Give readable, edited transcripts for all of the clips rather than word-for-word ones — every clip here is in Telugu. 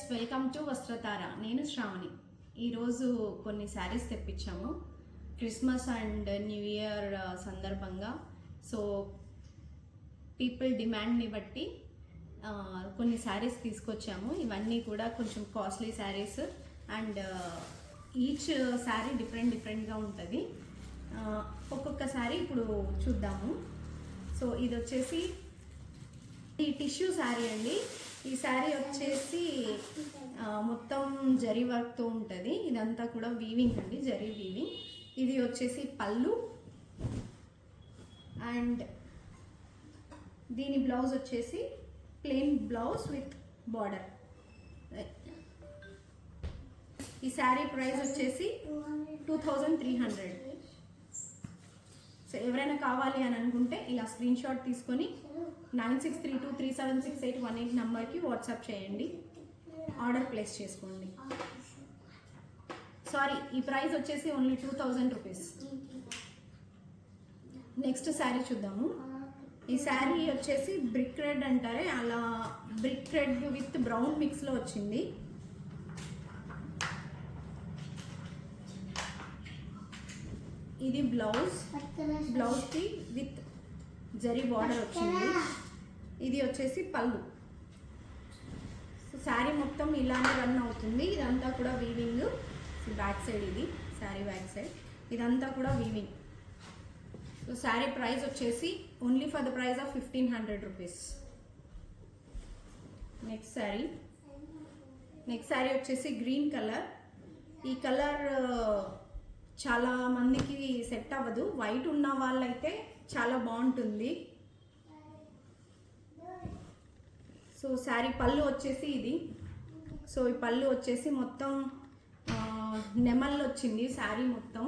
Welcome to వస్త్రతార. నేను శ్రావణి. ఈరోజు కొన్ని శారీస్ తెప్పించాము క్రిస్మస్ అండ్ న్యూ ఇయర్ సందర్భంగా. సో పీపుల్ డిమాండ్ని బట్టి కొన్ని శారీస్ తీసుకొచ్చాము. ఇవన్నీ కూడా కొంచెం costly sarees and each saree డిఫరెంట్గా ఉంటుంది. ఒక్కొక్క శారీ ఇప్పుడు చూద్దాము. సో ఇది వచ్చేసి ఈ టిష్యూ శారీ అండి. ఈ శారీ వచ్చేసి మొత్తం జరీ వర్క్తో ఉంటుంది. ఇదంతా కూడా వీవింగ్ అండి, జరీ వీవింగ్. ఇది వచ్చేసి పళ్ళు అండ్ దీని బ్లౌజ్ వచ్చేసి ప్లెయిన్ బ్లౌజ్ విత్ బార్డర్. ఈ శారీ ప్రైస్ వచ్చేసి 2300. సో ఎవరైనా కావాలి అని అనుకుంటే ఇలా స్క్రీన్ షాట్ తీసుకొని 9632376818 నెంబర్కి వాట్సాప్ చేయండి, ఆర్డర్ ప్లేస్ చేసుకోండి. సారీ, ఈ ప్రైస్ వచ్చేసి ఓన్లీ 2000 రూపీస్. నెక్స్ట్ శారీ చూద్దాము. ఈ శారీ వచ్చేసి బ్రిక్ రెడ్ అంటారే, అలా బ్రిక్ రెడ్ విత్ బ్రౌన్ మిక్స్లో వచ్చింది. ఇది బ్లౌజ్కి విత్ జరీ బార్డర్ వచ్చింది. ఇది వచ్చేసి పళ్ళు. శారీ మొత్తం ఇలానే రన్ అవుతుంది. ఇదంతా కూడా వీవింగ్. బ్యాక్ సైడ్ ఇది శారీ బ్యాక్ సైడ్, ఇదంతా కూడా వీవింగ్. సో శారీ ప్రైస్ వచ్చేసి only for the price of 1500 rupees. Next sari వచ్చేసి గ్రీన్ కలర్. ఈ కలర్ చాలా మందికి సెట్ అవ్వదు. వైట్ ఉన్న వాళ్ళైతే చాలా బాగుంటుంది. సో శారీ పళ్ళు వచ్చేసి ఇది. సో ఈ పళ్ళు వచ్చేసి మొత్తం నెమళ్ళు వచ్చింది శారీ మొత్తం.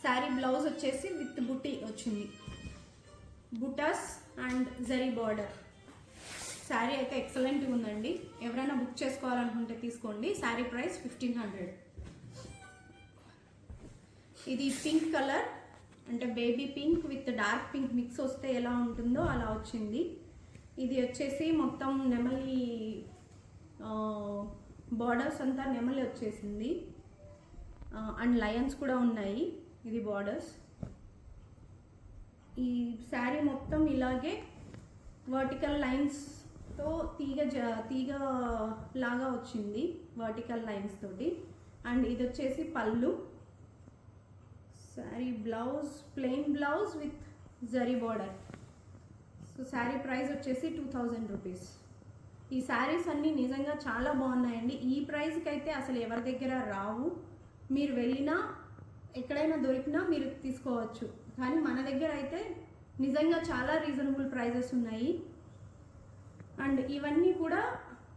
శారీ బ్లౌజ్ వచ్చేసి విత్ బుట్టి వచ్చింది, బుటాస్ అండ్ జరీ బార్డర్. శారీ అయితే ఎక్సలెంట్గా ఉందండి. ఎవరైనా బుక్ చేసుకోవాలనుకుంటే తీసుకోండి. శారీ ప్రైస్ 1500. ఇది పింక్ కలర్, అంటే baby pink with dark pink mix వస్తే ఎలా ఉంటుందో అలా వచ్చింది. ఇది వచ్చేసి మొత్తం నెమలి బార్డర్స్ అంతా నెమలి వచ్చేసింది అండ్ లయన్స్ కూడా ఉన్నాయి. ఇది బార్డర్స్. ఈ శారీ మొత్తం ఇలాగే వర్టికల్ లైన్స్తో తీగ లాగా వచ్చింది, వర్టికల్ లైన్స్ తోటి. అండ్ ఇది వచ్చేసి పళ్ళు. Sari blouse plain blouse with zari border. So sari price వచ్చేసి 2000 రూపీస్. ఈ శారీస్ అన్నీ నిజంగా చాలా బాగున్నాయండి. ఈ ప్రైస్కి అయితే అసలు ఎవరి దగ్గర రావు. మీరు వెళ్ళినా ఎక్కడైనా దొరికినా మీరు తీసుకోవచ్చు. కానీ మన దగ్గర అయితే నిజంగా చాలా రీజనబుల్ ప్రైజెస్ ఉన్నాయి. అండ్ ఇవన్నీ కూడా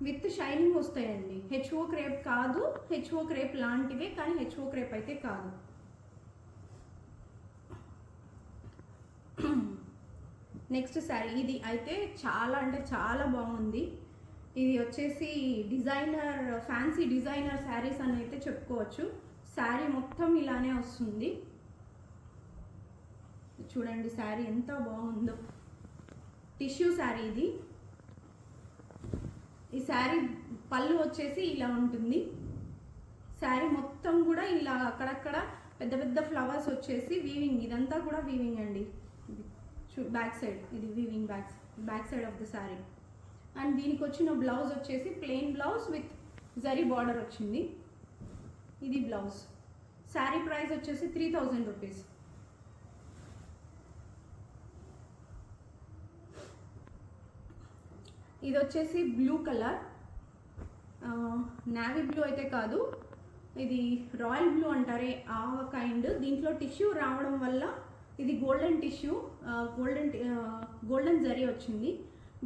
విత్ షైనింగ్ వస్తాయండి. హెచ్ఓ క్రేప్ కాదు, హెచ్ఓ క్రేప్ లాంటివే, కానీ హెచ్ఓ క్రేప్ అయితే కాదు. నెక్స్ట్ శారీ ఇది అయితే చాలా అంటే చాలా బాగుంది. ఇది వచ్చేసి డిజైనర్, ఫ్యాన్సీ డిజైనర్ శారీస్ అని అయితే చెప్పుకోవచ్చు. శారీ మొత్తం ఇలానే వస్తుంది. చూడండి శారీ ఎంత బాగుందో. టిష్యూ శారీ ఇది. ఈ శారీ పళ్ళు వచ్చేసి ఇలా ఉంటుంది. శారీ మొత్తం కూడా ఇలా అక్కడక్కడ పెద్ద పెద్ద ఫ్లవర్స్ వచ్చేసి వీవింగ్. ఇదంతా కూడా వీవింగ్ అండి. బ్యాక్ సైడ్ ఇది weaving, back side of the sari. And దీనికి వచ్చిన బ్లౌజ్ వచ్చేసి plain blouse with zari border వచ్చింది. ఇది బ్లౌజ్. శారీ ప్రైస్ వచ్చేసి 3000 రూపీస్. ఇది వచ్చేసి బ్లూ కలర్, నావీ బ్లూ అయితే కాదు, ఇది రాయల్ బ్లూ అంటారే ఆ కైండ్. దీంట్లో టిష్యూ రావడం వల్ల ఇది గోల్డెన్ టిష్యూ, గోల్డెన్ జరీ వచ్చింది.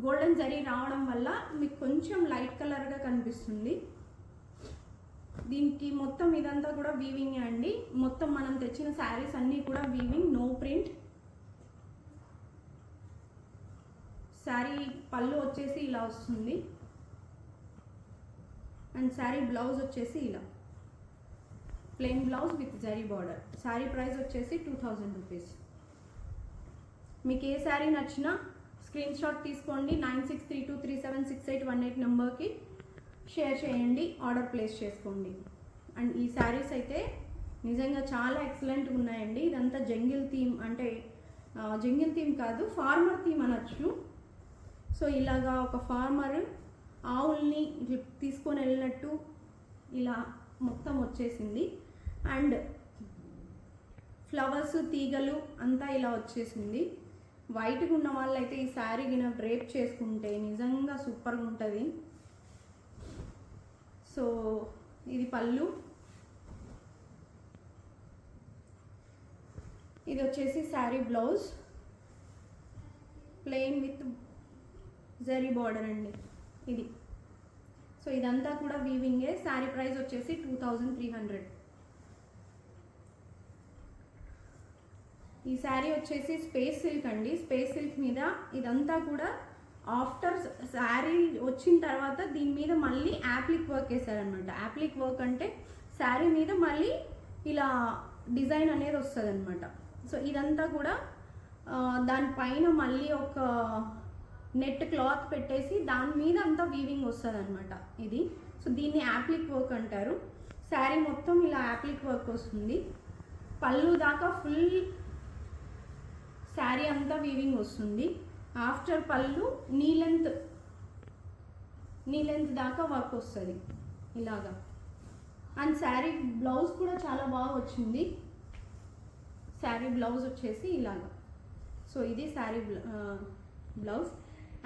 గోల్డెన్ జరీ రావడం వల్ల మీకు కొంచెం లైట్ కలర్గా కనిపిస్తుంది. దీనికి మొత్తం ఇదంతా కూడా వీవింగ్ అండి. మొత్తం మనం తెచ్చిన శారీస్ అన్నీ కూడా వీవింగ్, నో ప్రింట్. శారీ పళ్ళు వచ్చేసి ఇలా వస్తుంది అండ్ శారీ బ్లౌజ్ వచ్చేసి ఇలా plain blouse with zari border. Sari price వచ్చేసి 2000 రూపీస్. మీకు ఏ శారీ నచ్చినా స్క్రీన్ షాట్ తీసుకోండి, 9632376818 నెంబర్కి షేర్ చేయండి, ఆర్డర్ ప్లేస్ చేసుకోండి. అండ్ ఈ శారీస్ అయితే నిజంగా చాలా ఎక్సలెంట్గా ఉన్నాయండి. ఇదంతా జంగిల్ థీమ్, అంటే జంగిల్ థీమ్ కాదు, ఫార్మర్ థీమ్ అనొచ్చు. సో ఇలాగా ఒక ఫార్మర్ ఆవుల్ని తీసుకొని వెళ్ళినట్టు ఇలా మొత్తం వచ్చేసింది. అండ్ ఫ్లవర్స్, తీగలు అంతా ఇలా వచ్చేసింది. వైట్గా ఉన్న వాళ్ళైతే ఈ శారీ గిన డ్రేప్ చేసుకుంటే నిజంగా సూపర్గా ఉంటుంది. సో ఇది పళ్ళు, ఇది వచ్చేసి sari blouse, plain with zari border అండి ఇది. సో ఇదంతా కూడా వీవింగే. శారీ ప్రైస్ వచ్చేసి 2300. ఈ శారీ వచ్చేసి స్పేస్ సిల్క్ అండి. స్పేస్ సిల్క్ మీద ఇదంతా కూడా ఆఫ్టర్ శారీ వచ్చిన తర్వాత దీని మీద మళ్ళీ యాప్లిక్ వర్క్ వేసారనమాట. యాప్లిక్ వర్క్ అంటే శారీ మీద మళ్ళీ ఇలా డిజైన్ అనేది వస్తుంది అనమాట. సో ఇదంతా కూడా దానిపైన మళ్ళీ ఒక నెట్ క్లాత్ పెట్టేసి దాని మీద అంతా వీవింగ్ వస్తుంది అనమాట ఇది. సో దీన్ని యాప్లిక్ వర్క్ అంటారు. శారీ మొత్తం ఇలా యాప్లిక్ వర్క్ వస్తుంది. పళ్ళు దాకా ఫుల్ శారీ అంతా వీవింగ్ వస్తుంది. ఆఫ్టర్ పళ్ళు నీ లెంత్ దాకా వర్క్ వస్తుంది ఇలాగా. అండ్ శారీ బ్లౌజ్ కూడా చాలా బాగా వచ్చింది. శారీ బ్లౌజ్ వచ్చేసి ఇలాగా. సో ఇది saree blouse.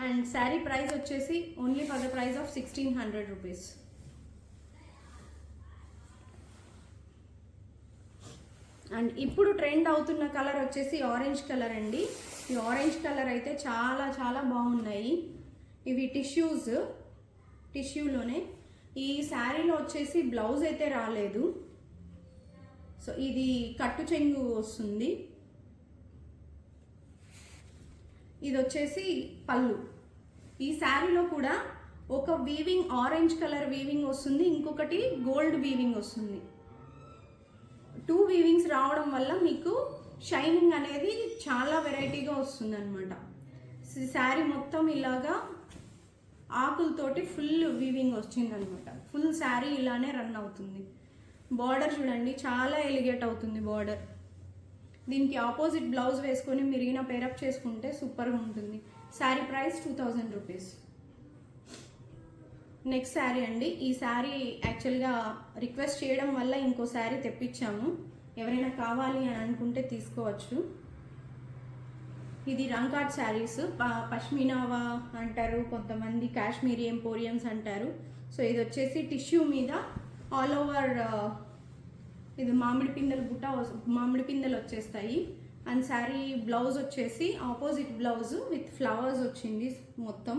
And saree price వచ్చేసి only for the price of 1600 rupees. And ఇప్పుడు ట్రెండ్ అవుతున్న కలర్ వచ్చేసి ఆరెంజ్ కలర్ అండి. ఈ ఆరెంజ్ కలర్ అయితే చాలా చాలా బాగున్నాయి. ఇవి టిష్యూలోనే. ఈ శారీలో వచ్చేసి బ్లౌజ్ అయితే రాలేదు. సో ఇది కట్టు చెంగు వస్తుంది. ఇది వచ్చేసి పళ్ళు. ఈ శారీలో కూడా ఒక వీవింగ్ ఆరెంజ్ కలర్ వీవింగ్ వస్తుంది, ఇంకొకటి గోల్డ్ వీవింగ్ వస్తుంది. 2 వీవింగ్స్ రావడం వల్ల మీకు షైనింగ్ అనేది చాలా వెరైటీగా వస్తుంది అనమాట. శారీ మొత్తం ఇలాగా ఆకులతోటి ఫుల్ వీవింగ్ వచ్చింది అనమాట. ఫుల్ శారీ ఇలానే రన్ అవుతుంది. బార్డర్ చూడండి, చాలా ఎలిగేట్ అవుతుంది బార్డర్. దీనికి ఆపోజిట్ బ్లౌజ్ వేసుకొని మిరిగిన పేరప్ చేసుకుంటే సూపర్గా ఉంటుంది. Sari price 2000 rupees. Next sari అండి. ఈ శారీ యాక్చువల్గా రిక్వెస్ట్ చేయడం వల్ల ఇంకో శారీ తెప్పించాము. ఎవరైనా కావాలి అని అనుకుంటే తీసుకోవచ్చు. ఇది రంకాట్ శారీస్, పష్మినావా అంటారు కొంతమంది, కాశ్మీరీ ఎంపోరియమ్స్ అంటారు. సో ఇది వచ్చేసి టిష్యూ మీద ఆల్ ఓవర్ ఇది మామిడి పిందెలు వచ్చేస్తాయి. అండ్ శారీ బ్లౌజ్ వచ్చేసి ఆపోజిట్ బ్లౌజ్ విత్ ఫ్లవర్స్ వచ్చింది మొత్తం.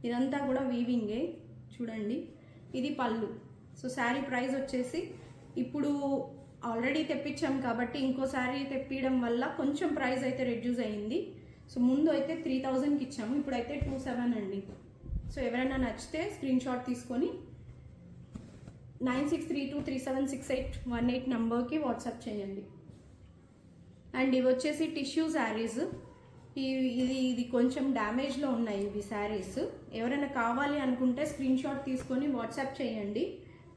ఇదంతా కూడా వీవింగే చూడండి. ఇది పళ్ళు. సో శారీ ప్రైస్ వచ్చేసి ఇప్పుడు ఆల్రెడీ తెప్పించాం కాబట్టి ఇంకో శారీ తెప్పించడం వల్ల కొంచెం ప్రైస్ అయితే రెడ్యూస్ అయ్యింది. సో ముందు అయితే 3000కి ఇచ్చాము, ఇప్పుడైతే 27 అండి. సో ఎవరైనా నచ్చితే స్క్రీన్ షాట్ తీసుకొని 9632376818 నెంబర్కి వాట్సాప్ చేయండి. అండ్ ఇవి వచ్చేసి టిష్యూ శారీస్. ఇది కొంచెం డ్యామేజ్లో ఉన్నాయి ఇవి శారీస్. ఎవరైనా కావాలి అనుకుంటే స్క్రీన్ షాట్ తీసుకొని వాట్సాప్ చేయండి,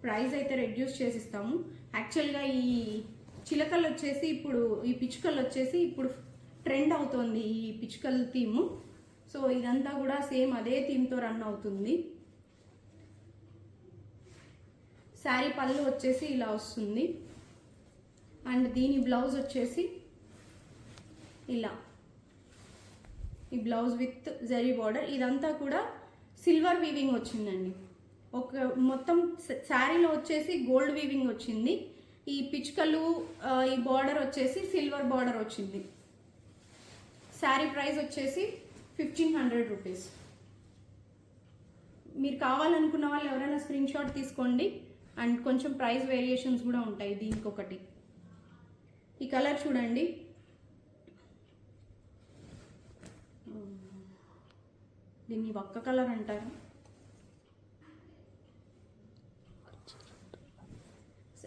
ప్రైస్ అయితే రెడ్యూస్ చేసిస్తాము. యాక్చువల్గా ఈ చిలకలు వచ్చేసి ఇప్పుడు ఈ పిచ్చుకలు వచ్చేసి ఇప్పుడు ట్రెండ్ అవుతుంది ఈ పిచ్చుకల థీము. సో ఇదంతా కూడా సేమ్ అదే థీమ్తో రన్ అవుతుంది. శారీ పళ్ళు వచ్చేసి ఇలా వస్తుంది. అండ్ దీని బ్లౌజ్ వచ్చేసి ఇలా, ఈ బ్లౌజ్ విత్ జరీ బార్డర్. ఇదంతా కూడా సిల్వర్ వీవింగ్ వచ్చిందండి. ఒక మొత్తం శారీలో వచ్చేసి గోల్డ్ వీవింగ్ వచ్చింది. ఈ పిచ్చుకలు ఈ బార్డర్ వచ్చేసి సిల్వర్ బార్డర్ వచ్చింది. శారీ ప్రైస్ వచ్చేసి 1500 రూపీస్. మీరు కావాలనుకున్న వాళ్ళు ఎవరైనా స్క్రీన్ షాట్ తీసుకోండి. అండ్ కొంచెం ప్రైస్ వేరియేషన్స్ కూడా ఉంటాయి దీనికి ఒకటి. ఈ కలర్ చూడండి, దీన్ని ఒక్క కలర్ అంటారు.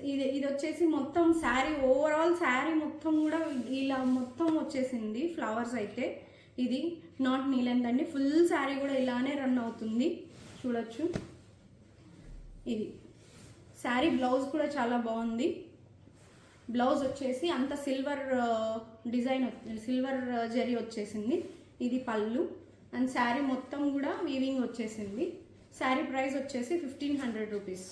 ఇది వచ్చేసి మొత్తం శారీ ఓవరాల్ శారీ మొత్తం కూడా ఇలా మొత్తం వచ్చేసింది ఫ్లవర్స్ అయితే. ఇది నాట్ నీ లెంత్ అండి, ఫుల్ శారీ కూడా ఇలానే రన్ అవుతుంది చూడొచ్చు. ఇది శారీ బ్లౌజ్ కూడా చాలా బాగుంది. బ్లౌజ్ వచ్చేసి అంత సిల్వర్ డిజైన్, సిల్వర్ జరీ వచ్చేసింది. ఇది పళ్ళు అండ్ శారీ మొత్తం కూడా వీవింగ్ వచ్చేసింది. శారీ ప్రైస్ వచ్చేసి 1500 రూపీస్.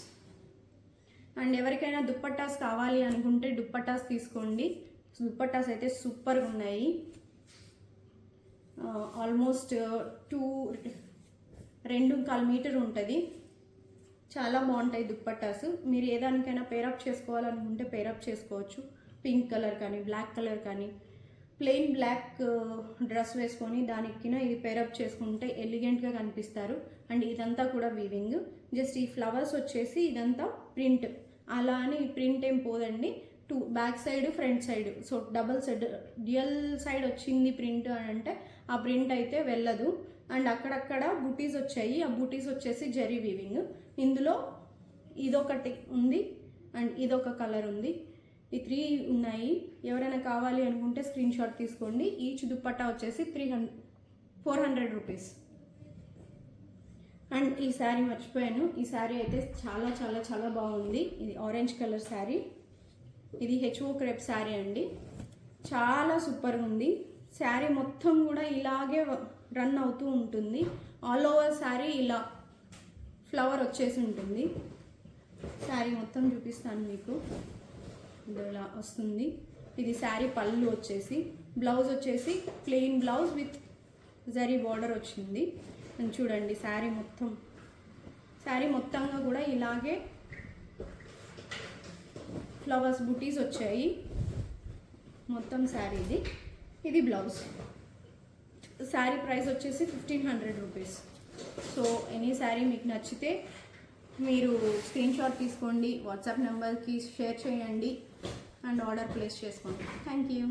అండ్ ఎవరికైనా దుప్పట్టాస్ కావాలి అనుకుంటే దుప్పట్టాస్ తీసుకోండి. దుప్పట్టాస్ అయితే సూపర్గా ఉన్నాయి. ఆల్మోస్ట్ 2.25 మీటర్ ఉంటుంది. చాలా బాగుంటాయి దుప్పట్టాస్. మీరు ఏ దానికైనా పేరప్ చేసుకోవాలనుకుంటే పేరప్ చేసుకోవచ్చు. పింక్ కలర్ కానీ బ్లాక్ కలర్ కానీ ప్లెయిన్ బ్లాక్ డ్రెస్ వేసుకొని దానికి ఇది పేరప్ చేసుకుంటే ఎలిగెంట్గా కనిపిస్తారు. అండ్ ఇదంతా కూడా వీవింగ్. జస్ట్ ఈ ఫ్లవర్స్ వచ్చేసి ఇదంతా ప్రింట్. అలా అని ప్రింట్ ఏం పోదండి, back side front side, so double side dual side వచ్చింది ప్రింట్ అని అంటే ఆ ప్రింట్ అయితే వెళ్ళదు. అండ్ అక్కడక్కడ బూటీస్ వచ్చాయి, ఆ బూటీస్ వచ్చేసి జరీ వీవింగ్. ఇందులో ఇదొకటి ఉంది అండ్ ఇదొక కలర్ ఉంది. ఈ 3 ఉన్నాయి. ఎవరైనా కావాలి అనుకుంటే స్క్రీన్ షాట్ తీసుకోండి. ఈచ్ దుప్పట్టా వచ్చేసి 400 రూపీస్. అండ్ ఈ శారీ మర్చిపోయాను, ఈ శారీ అయితే చాలా చాలా చాలా బాగుంది. ఇది ఆరెంజ్ కలర్ శారీ. ఇది హెచ్ఓ క్రేప్ శారీ అండి, చాలా సూపర్గా ఉంది. శారీ మొత్తం కూడా ఇలాగే రన్ అవుతూ ఉంటుంది. ఆల్ ఓవర్ శారీ ఇలా ఫ్లవర్ వచ్చేసి ఉంటుంది. శారీ మొత్తం చూపిస్తాను మీకు, ఇది ఇలా వస్తుంది. ఇది శారీ పళ్ళు వచ్చేసి, బ్లౌజ్ వచ్చేసి plain blouse with zari border వచ్చింది. అని చూడండి శారీ మొత్తంగా కూడా ఇలాగే ఫ్లవర్స్ బూటీస్ వచ్చాయి మొత్తం శారీది. ఇది బ్లౌజ్. శారీ ప్రైస్ వచ్చేసి 1500 రూపీస్. సో ఎనీ శారీ మీకు నచ్చితే మీరు స్క్రీన్ షాట్ తీసుకోండి, వాట్సాప్ నెంబర్కి షేర్ చేయండి అండ్ ఆర్డర్ ప్లేస్ చేసుకోండి. Thank you.